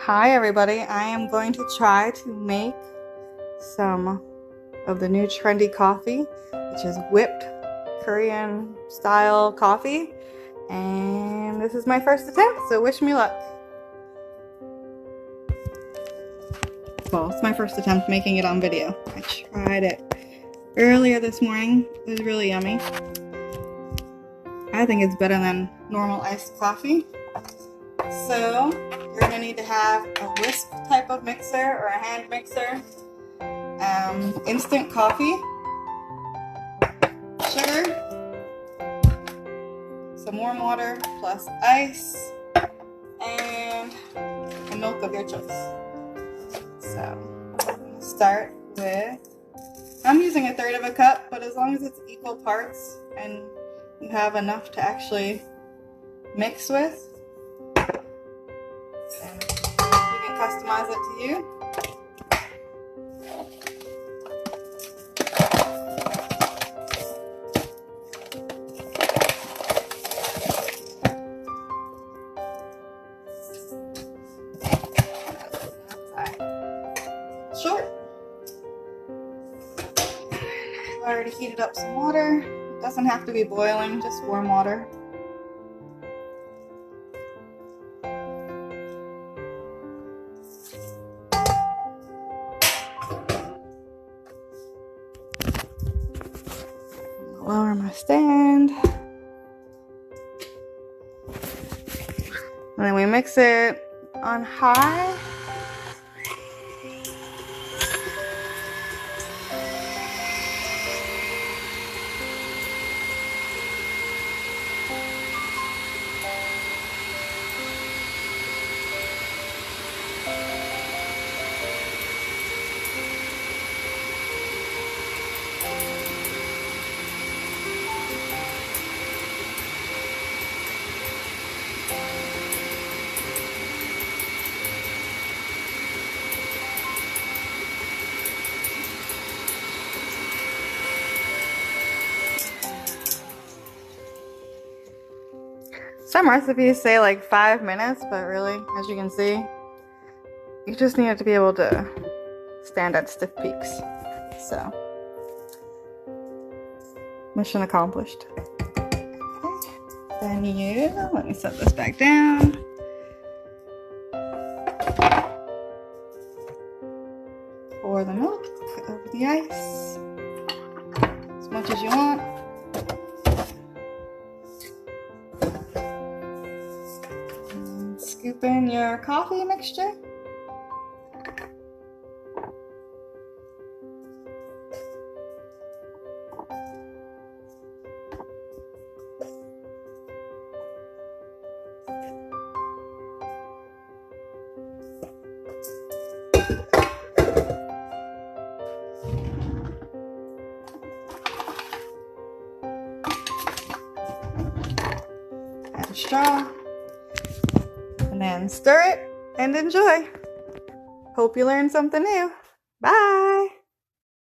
Hi everybody, I am going to try to make some of the new trendy coffee, which is whipped Korean style coffee, and this is my first attempt, so wish me luck. Well, it's my first attempt making it on video. I tried it earlier this morning. It was really yummy. I think it's better than normal iced coffee. So you're going to need to have a whisk type of mixer or a hand mixer, instant coffee, sugar, some warm water plus ice, and the milk of your choice. So I'm going to start with, I'm using 1/3 cup, but as long as it's equal parts and you have enough to actually mix with, and you can customize it to you. Short. I've already heated up some water. It doesn't have to be boiling, just warm water. Lower my stand. And then we mix it on high. Some recipes say like 5 minutes, but really, as you can see, you just need it to be able to stand at stiff peaks. So, mission accomplished. Okay. Then let me set this back down. Pour the milk over the ice, as much as you want. Scoop in your coffee mixture. Add a straw. And then stir it and enjoy. Hope you learned something new. Bye!